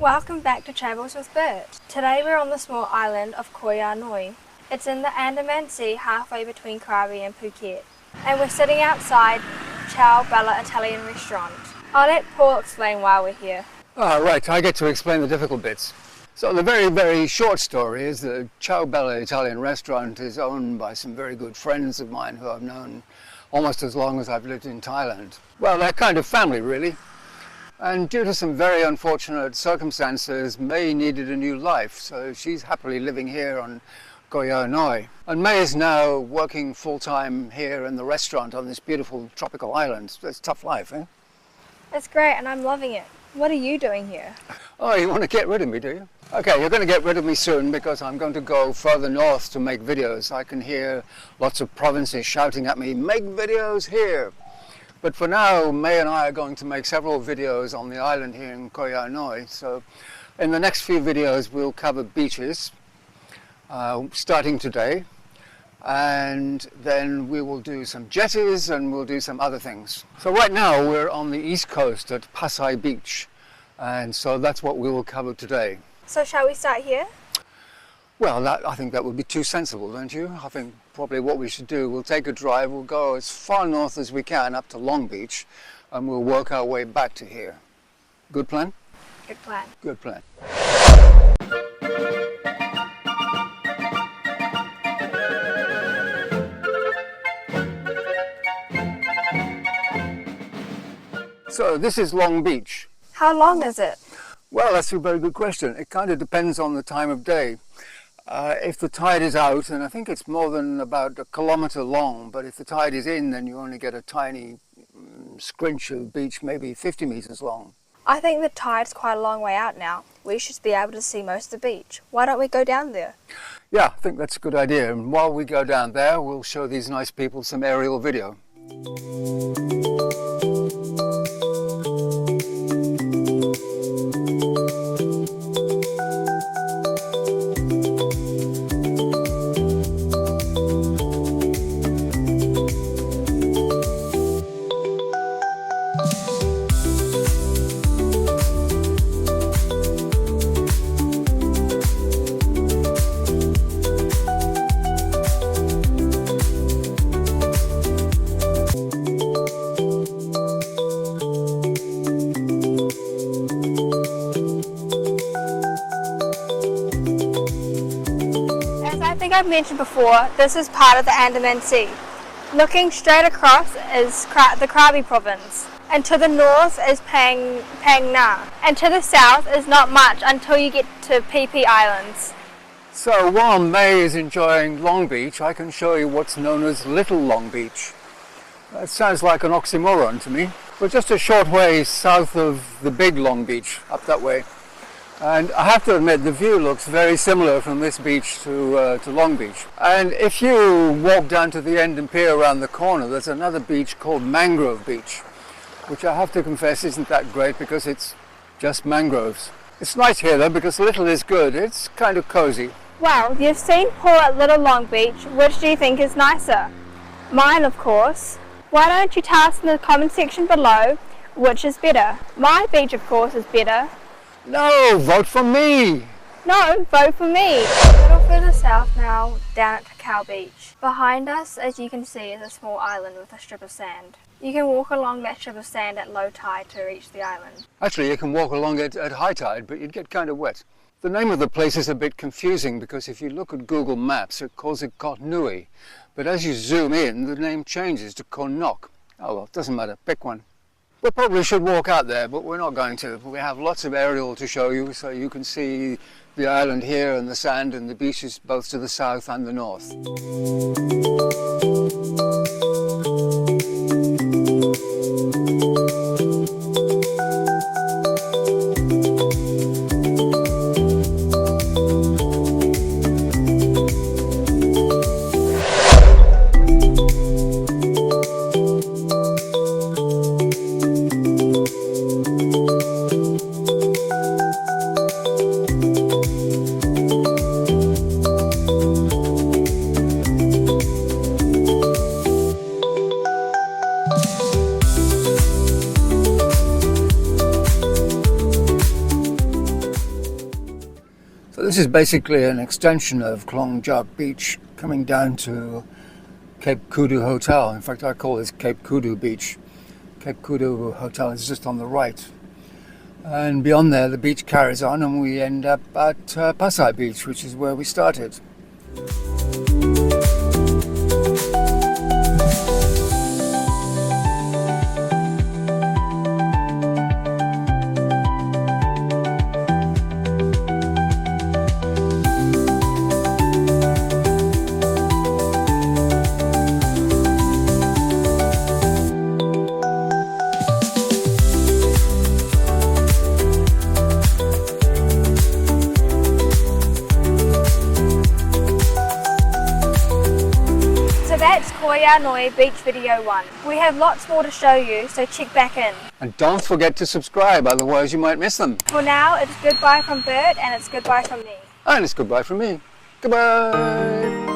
Welcome back to Travels with Bert. Today we're on the small island of Ko Yao Noi. It's in the Andaman Sea, halfway between Krabi and Phuket. And we're sitting outside Ciao Bella Italian restaurant. I'll let Paul explain why we're here. Right, I get to explain the difficult bits. So the very short story is the Ciao Bella Italian restaurant is owned by some very good friends of mine who I've known almost as long as I've lived in Thailand. Well, they're kind of family really. And due to some very unfortunate circumstances, May needed a new life, so she's happily living here on Ko Yao Noi. And May is now working full-time here in the restaurant on this beautiful tropical island. It's a tough life, eh? It's great and I'm loving it. What are you doing here? Oh, you want to get rid of me, do you? Okay, you're going to get rid of me soon because I'm going to go further north to make videos. I can hear lots of provinces shouting at me, "Make videos here!" But for now, May and I are going to make several videos on the island here in Ko Yao Noi. So in the next few videos, we'll cover beaches, starting today. And then we will do some jetties and we'll do some other things. So right now, we're on the east coast at Pasai Beach. And so that's what we will cover today. So shall we start here? Well, I think that would be too sensible, don't you? I think probably what we should do, we'll take a drive, we'll go as far north as we can up to Long Beach, and we'll work our way back to here. Good plan? Good plan. Good plan. So this is Long Beach. How long is it? Well, that's a very good question. It kind of depends on the time of day. If the tide is out, and I think it's more than about 1 kilometre long, but if the tide is in, then you only get a tiny scrunch of beach, maybe 50 metres long. I think the tide's quite a long way out now. We should be able to see most of the beach. Why don't we go down there? Yeah, I think that's a good idea. And while we go down there, we'll show these nice people some aerial video. I've mentioned before, this is part of the Andaman Sea. Looking straight across is the Krabi province, and to the north is Phang, and to the south is not much until you get to PP Islands. So while May is enjoying Long Beach, I can show you what's known as Little Long Beach. That sounds like an oxymoron to me. We're just a short way south of the big Long Beach, up that way. And I have to admit, the view looks very similar from this beach to Long Beach. And if you walk down to the end and peer around the corner, there's another beach called Mangrove Beach, which I have to confess isn't that great because it's just mangroves. It's nice here though because little is good. It's kind of cozy. Well, you've seen Paul at Little Long Beach. Which do you think is nicer? Mine, of course. Why don't you tell us in the comment section below which is better? My beach, of course, is better. No, vote for me! No, vote for me! A little further south now, down at Ko Beach. Behind us, as you can see, is a small island with a strip of sand. You can walk along that strip of sand at low tide to reach the island. Actually, you can walk along it at high tide, but you'd get kind of wet. The name of the place is a bit confusing because if you look at Google Maps, it calls it Ko Nui. But as you zoom in, the name changes to Ko Nok. Oh well, doesn't matter, pick one. We probably should walk out there, but we're not going to. We have lots of aerial to show you, so you can see the island here and the sand and the beaches both to the south and the north. This is basically an extension of Klong Jark Beach coming down to Cape Kudu Hotel. In fact, I call this Cape Kudu Beach. Cape Kudu Hotel is just on the right. And beyond there, the beach carries on and we end up at Pasai Beach, which is where we started. That's Ko Yao Noi Beach Video 1. We have lots more to show you, so check back in. And don't forget to subscribe, otherwise you might miss them. For now, it's goodbye from Bert and it's goodbye from me. And it's goodbye from me. Goodbye!